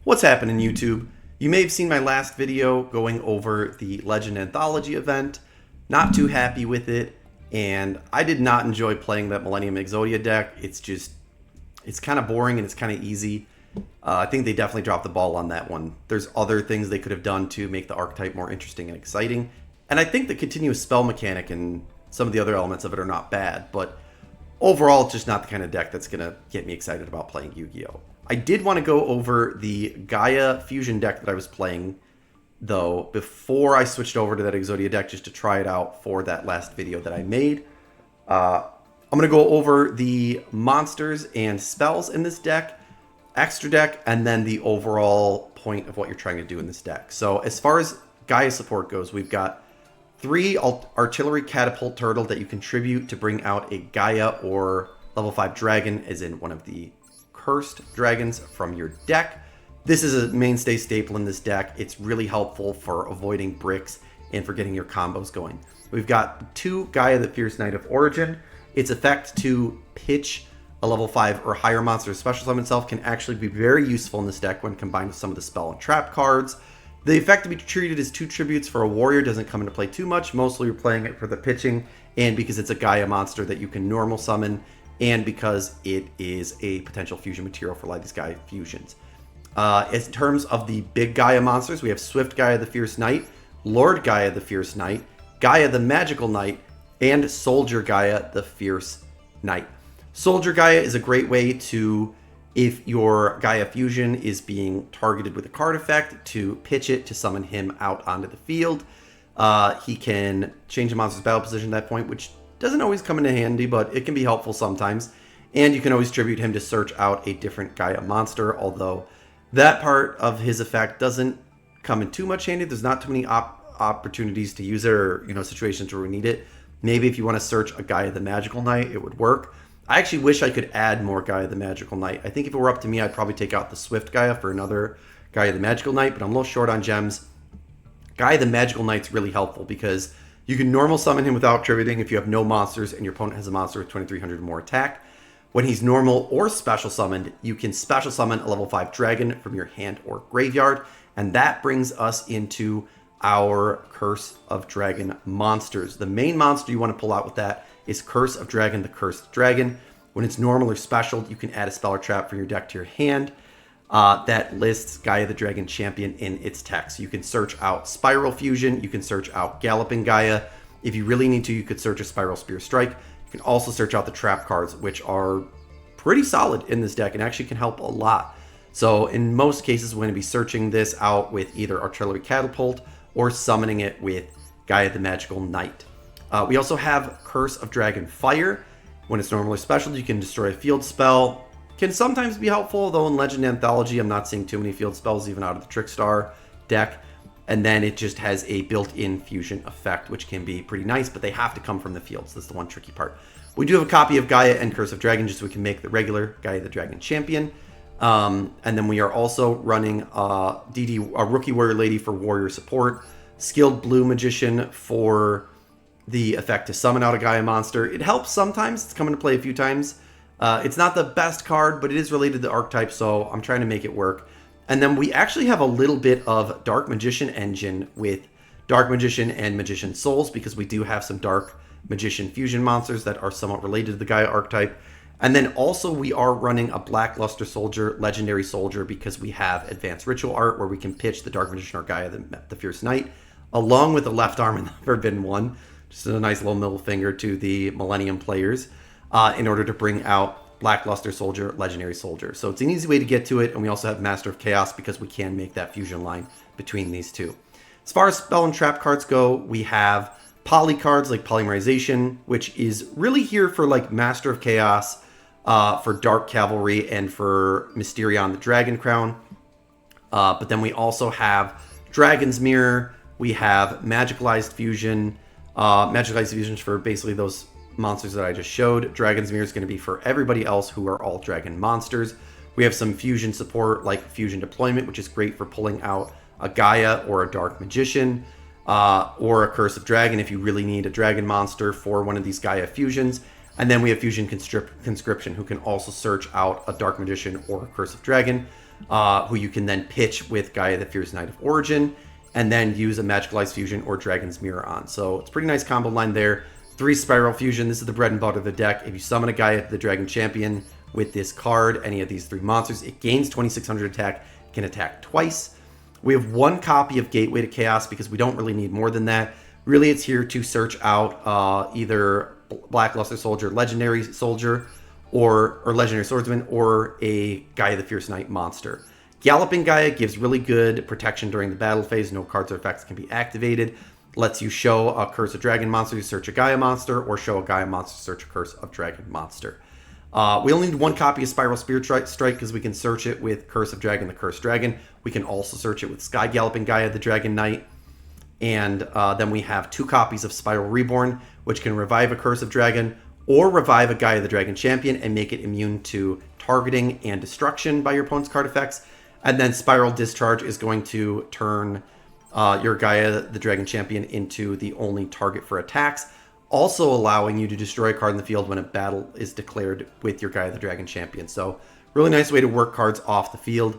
What's happening, YouTube? You may have seen my last video going over the Legend Anthology event. Not too happy with it, and I did not enjoy playing that Millenium Exodia deck. It's kind of boring and it's kind of easy. I think they definitely dropped the ball on that one. There's other things they could have done to make the archetype more interesting and exciting. And I think the continuous spell mechanic and some of the other elements of it are not bad, but overall, it's just not the kind of deck that's going to get me excited about playing Yu-Gi-Oh! I did want to go over the Gaia fusion deck that I was playing, though, before I switched over to that Exodia deck just to try it out for that last video that I made. I'm going to go over the monsters and spells in this deck, extra deck, and then the overall point of what you're trying to do in this deck. So as far as Gaia support goes, we've got 3 artillery catapult turtle that you contribute to bring out a Gaia or level 5 dragon, as in one of the cursed dragons from your deck. This is a mainstay staple in this deck. It's really helpful for avoiding bricks and for getting your combos going. We've got 2 Gaia the Fierce Knight of Origin. Its effect to pitch a level 5 or higher monster special summon itself can actually be very useful in this deck when combined with some of the spell and trap cards. The effect to be treated as 2 tributes for a warrior doesn't come into play too much. Mostly you're playing it for the pitching and because it's a Gaia monster that you can normal summon and because it is a potential fusion material for a lot of these Gaia fusions. In terms of the big Gaia monsters, we have Swift Gaia the Fierce Knight, Lord Gaia the Fierce Knight, Gaia the Magical Knight, and Soldier Gaia the Fierce Knight. Soldier Gaia is a great way to, if your Gaia fusion is being targeted with a card effect, to pitch it to summon him out onto the field. He can change a monster's battle position at that point, which doesn't always come in handy, but it can be helpful sometimes. And you can always tribute him to search out a different Gaia monster, although that part of his effect doesn't come in too much handy. There's not too many opportunities to use it or, situations where we need it. Maybe if you want to search a Gaia the Magical Knight, it would work. I actually wish I could add more Gaia the Magical Knight. I think if it were up to me, I'd probably take out the Swift Gaia for another Gaia the Magical Knight, but I'm a little short on gems. Gaia the Magical Knight's really helpful because you can normal summon him without tributing if you have no monsters and your opponent has a monster with 2300 or more attack. When he's normal or special summoned, you can special summon a level 5 dragon from your hand or graveyard, and that brings us into our Curse of Dragon monsters. The main monster you want to pull out with that is Curse of Dragon, the Cursed Dragon. When it's normal or special, you can add a spell or trap from your deck to your hand that lists Gaia the Dragon Champion in its text. You can search out Spiral Fusion, you can search out Galloping Gaia. If you really need to, you could search a Spiral Spear Strike. You can also search out the trap cards, which are pretty solid in this deck and actually can help a lot. So in most cases, we're going to be searching this out with either Artillery Catapult or summoning it with Gaia the Magical Knight. We also have Curse of Dragon Fire. When it's normally special, you can destroy a field spell. Can sometimes be helpful, though in Legend Anthology, I'm not seeing too many field spells even out of the Trickstar deck. And then it just has a built-in fusion effect, which can be pretty nice, but they have to come from the field, so that's the one tricky part. We do have a copy of Gaia and Curse of Dragon, just so we can make the regular Gaia the Dragon Champion. And then we are also running a Rookie Warrior Lady for Warrior Support, Skilled Blue Magician for the effect to summon out a Gaia monster. It helps sometimes. It's come into play a few times. It's not the best card, but it is related to the archetype, so I'm trying to make it work. And then we actually have a little bit of Dark Magician engine with Dark Magician and Magician Souls, because we do have some Dark Magician fusion monsters that are somewhat related to the Gaia archetype. And then also we are running a Black Luster Soldier, Legendary Soldier, because we have Advanced Ritual Art where we can pitch the Dark Magician or Gaia the Fierce Knight, along with the left arm and the Forbidden One. Just a nice little middle finger to the Millennium players in order to bring out Black Luster Soldier, Legendary Soldier. So it's an easy way to get to it, and we also have Master of Chaos because we can make that fusion line between these two. As far as spell and trap cards go, we have poly cards like Polymerization, which is really here for like Master of Chaos, for Dark Cavalry, and for Mysterion the Dragon Crown. But then we also have Dragon's Mirror, we have Magicalized Fusion, Magicalized Fusions for basically those monsters that I just showed. Dragon's Mirror is going to be for everybody else who are all dragon monsters. We have some fusion support like Fusion Deployment, which is great for pulling out a Gaia or a Dark Magician, or a Curse of Dragon if you really need a dragon monster for one of these Gaia fusions. And then we have Fusion Conscription, who can also search out a Dark Magician or a Curse of Dragon. who you can then pitch with Gaia the Fierce Knight of Origin, and then use a Magical Ice Fusion or Dragon's Mirror on. So it's a pretty nice combo line there. 3 Spiral Fusion, this is the bread and butter of the deck. If you summon a Gaia the Dragon Champion with this card, any of these 3 monsters, it gains 2600 attack, can attack twice. We have 1 copy of Gateway to Chaos because we don't really need more than that. Really, it's here to search out either Black Luster Soldier, Legendary Soldier, or Legendary Swordsman, or a Gaia the Fierce Knight monster. Galloping Gaia gives really good protection during the battle phase. No cards or effects can be activated. Lets you show a Curse of Dragon monster to search a Gaia monster, or show a Gaia monster to search a Curse of Dragon monster. We only need 1 copy of Spiral Spirit Strike because we can search it with Curse of Dragon, the Cursed Dragon. We can also search it with Sky Galloping Gaia, the Dragon Knight. And then we have 2 copies of Spiral Reborn, which can revive a Curse of Dragon, or revive a Gaia the Dragon Champion and make it immune to targeting and destruction by your opponent's card effects. And then Spiral Discharge is going to turn your Gaia the Dragon Champion into the only target for attacks, also allowing you to destroy a card in the field when a battle is declared with your Gaia the Dragon Champion. So really nice way to work cards off the field.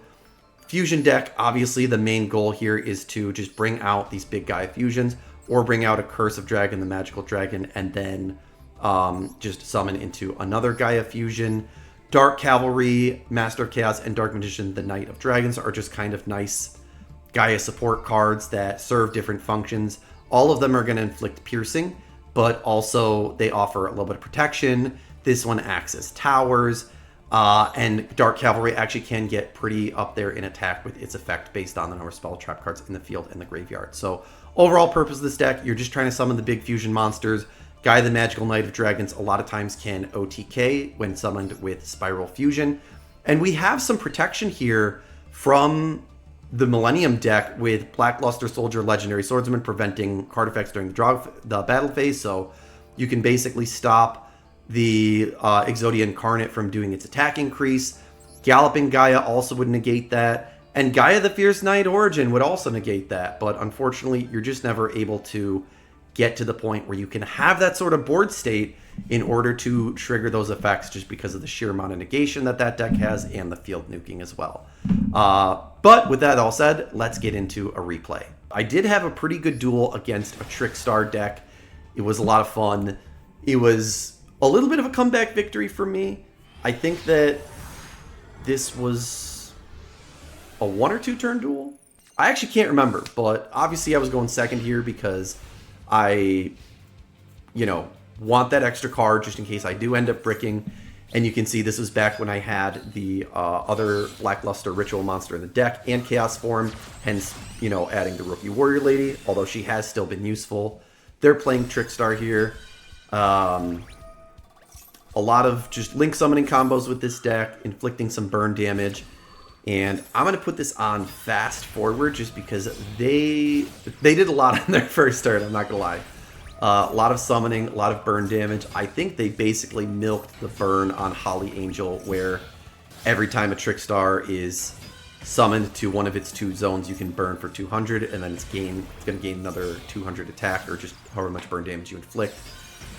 Fusion deck, obviously the main goal here is to just bring out these big Gaia fusions, or bring out a Curse of Dragon, the Magical Dragon, and then just summon into another Gaia fusion. Dark Cavalry, Master of Chaos, and Dark Magician, the Knight of Dragons are just kind of nice Gaia support cards that serve different functions. All of them are going to inflict piercing, but also they offer a little bit of protection. This one acts as towers, and Dark Cavalry actually can get pretty up there in attack with its effect based on the number of spell trap cards in the field and the graveyard. So overall purpose of this deck, you're just trying to summon the big fusion monsters. Gaia the Magical Knight of Dragons a lot of times can OTK when summoned with Spiral Fusion. And we have some protection here from the Millenium deck with Black Luster Soldier, Legendary Swordsman, preventing card effects during the battle phase. So you can basically stop the Exodia Incarnate from doing its attack increase. Galloping Gaia also would negate that. And Gaia the Fierce Knight Origin would also negate that. But unfortunately, you're just never able to get to the point where you can have that sort of board state in order to trigger those effects, just because of the sheer amount of negation that deck has and the field nuking as well. But with that all said, let's get into a replay. I did have a pretty good duel against a Trickstar deck. It was a lot of fun. It was a little bit of a comeback victory for me. I think that this was a 1 or 2 turn duel. I actually can't remember, but obviously I was going second here because I, want that extra card just in case I do end up bricking. And you can see this was back when I had the other Blackluster Ritual monster in the deck and Chaos form, hence, adding the Rookie Warrior Lady, although she has still been useful. They're playing Trickstar here. A lot of just link summoning combos with this deck, inflicting some burn damage. And I'm going to put this on fast forward just because they did a lot on their first turn, I'm not going to lie. A lot of summoning, a lot of burn damage. I think they basically milked the burn on Holly Angel, where every time a Trickstar is summoned to one of its 2 zones, you can burn for 200, and then it's going to gain another 200 attack, or just however much burn damage you inflict.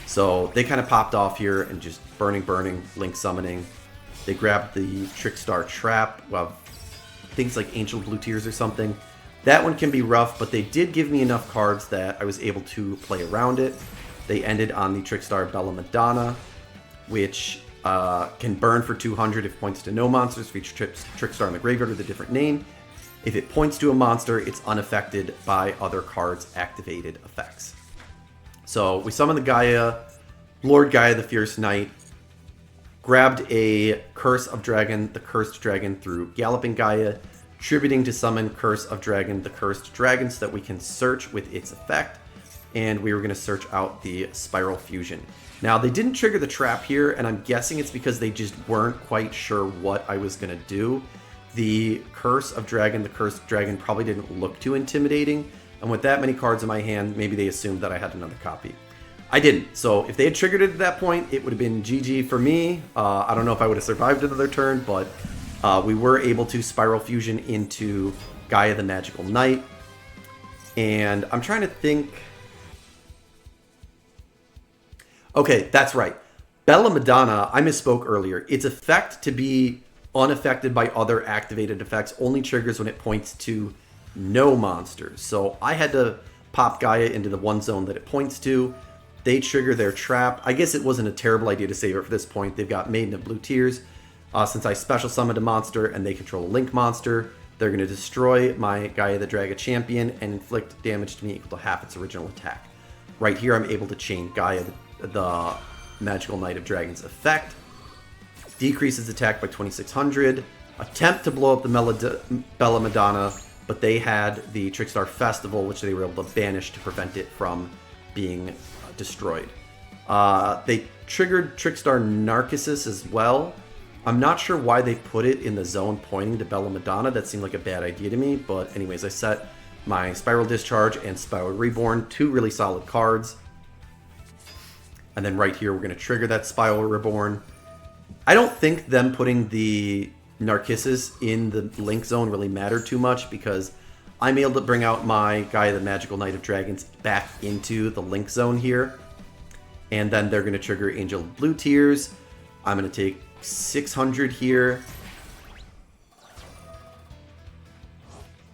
So they kind of popped off here and just burning, link summoning. They grabbed the Trickstar Trap, well, things like Ancient Blue Tears or something. That one can be rough, but they did give me enough cards that I was able to play around it. They ended on the Trickstar Bella Madonna, which can burn for 200 if it points to no monsters for each Trickstar in the graveyard with a different name. If it points to a monster, it's unaffected by other cards' activated effects. So we summoned the Gaia, Lord Gaia the Fierce Knight, grabbed a Curse of Dragon, the Cursed Dragon, through Galloping Gaia, tributing to summon Curse of Dragon, the Cursed Dragon, so that we can search with its effect. And we were going to search out the Spiral Fusion. Now, they didn't trigger the trap here, and I'm guessing it's because they just weren't quite sure what I was going to do. The Curse of Dragon, the Cursed Dragon, probably didn't look too intimidating. And with that many cards in my hand, maybe they assumed that I had another copy. I didn't. So if they had triggered it at that point, it would have been GG for me. I don't know if I would have survived another turn, but we were able to Spiral Fusion into Gaia the Magical Knight. And I'm trying to think. Okay, that's right. Bella Madonna, I misspoke earlier. Its effect to be unaffected by other activated effects, only triggers when it points to no monsters. So I had to pop Gaia into the one zone that it points to. They trigger their trap. I guess it wasn't a terrible idea to save it for this point. They've got Maiden of Blue Tears. Since I special summoned a monster and they control a Link monster, they're going to destroy my Gaia the Dragon Champion and inflict damage to me equal to half its original attack. Right here, I'm able to chain Gaia, the Magical Knight of Dragons effect. Decreases attack by 2600. Attempt to blow up the Bella Madonna, but they had the Trickstar Festival, which they were able to banish to prevent it from being destroyed. They triggered Trickstar Narcissus as well. I'm not sure why they put it in the zone pointing to Bella Madonna. That seemed like a bad idea to me, but anyways, I set my Spiral Discharge and Spiral Reborn, two really solid cards. And then right here, we're going to trigger that Spiral Reborn. I don't think them putting the Narcissus in the Link zone really mattered too much because I'm able to bring out my Gaia the Magical Knight of Dragons back into the Link zone here. And then they're going to trigger Angel of Blue Tears. I'm going to take 600 here.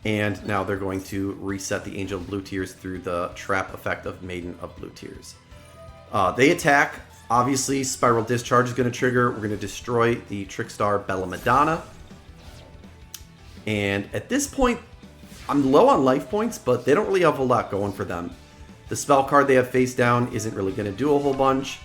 And now they're going to reset the Angel of Blue Tears through the trap effect of Maiden of Blue Tears. They attack. Obviously, Spiral Discharge is going to trigger. We're going to destroy the Trickstar Bella Madonna. And at this point, I'm low on life points, but they don't really have a lot going for them. The spell card they have face down isn't really going to do a whole bunch.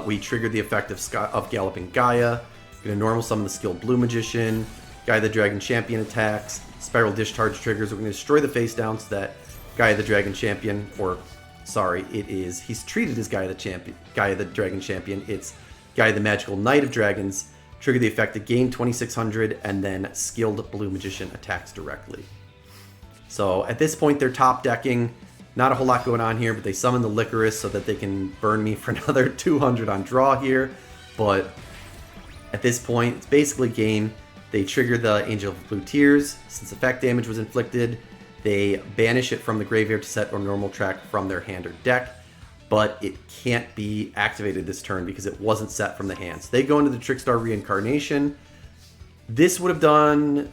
We triggered the effect of Galloping Gaia. Going to normal summon the skilled Blue Magician. Gaia the Dragon Champion attacks. Spiral Discharge triggers. We're going to destroy the face down so that Gaia the Dragon Champion, or sorry, he's treated as Gaia the Dragon Champion. It's Gaia the Magical Knight of Dragons. Trigger the effect to gain 2600, and then skilled Blue Magician attacks directly. So at this point, they're top decking. Not a whole lot going on here, but they summon the Licorice so that they can burn me for another 200 on draw here. But at this point, it's basically game. They trigger the Angel of Blue Tears. Since effect damage was inflicted, they banish it from the graveyard to set a normal track from their hand or deck. But it can't be activated this turn because it wasn't set from the hand. So they go into the Trickstar Reincarnation. This would have done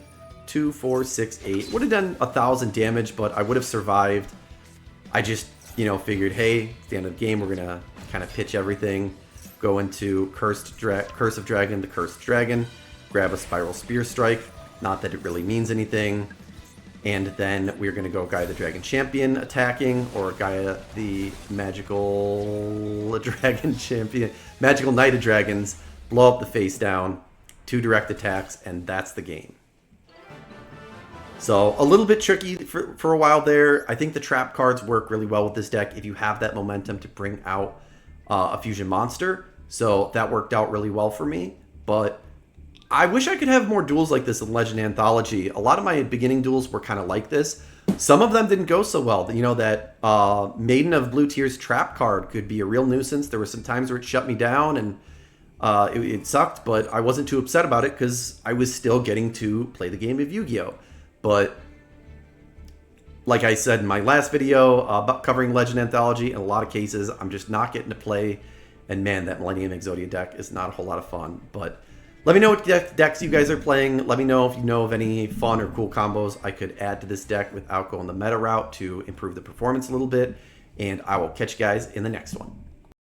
2, 4, 6, 8. Would have done 1,000 damage, but I would have survived. I just, figured, hey, at the end of the game, we're going to kind of pitch everything. Go into Curse of Dragon, the Cursed Dragon. Grab a Spiral Spear Strike. Not that it really means anything. And then we're going to go Gaia the Dragon Champion attacking, or Gaia the Magical Dragon Champion. Magical Knight of Dragons. Blow up the face down. 2 direct attacks, and that's the game. So a little bit tricky for a while there. I think the trap cards work really well with this deck if you have that momentum to bring out a fusion monster. So that worked out really well for me. But I wish I could have more duels like this in Legend Anthology. A lot of my beginning duels were kind of like this. Some of them didn't go so well. That Maiden of Blue Tears trap card could be a real nuisance. There were some times where it shut me down and it sucked, but I wasn't too upset about it because I was still getting to play the game of Yu-Gi-Oh! But like I said in my last video about covering Legend Anthology, in a lot of cases, I'm just not getting to play. And man, that Millenium Exodia deck is not a whole lot of fun. But let me know what decks you guys are playing. Let me know if you know of any fun or cool combos I could add to this deck without going the meta route to improve the performance a little bit. And I will catch you guys in the next one.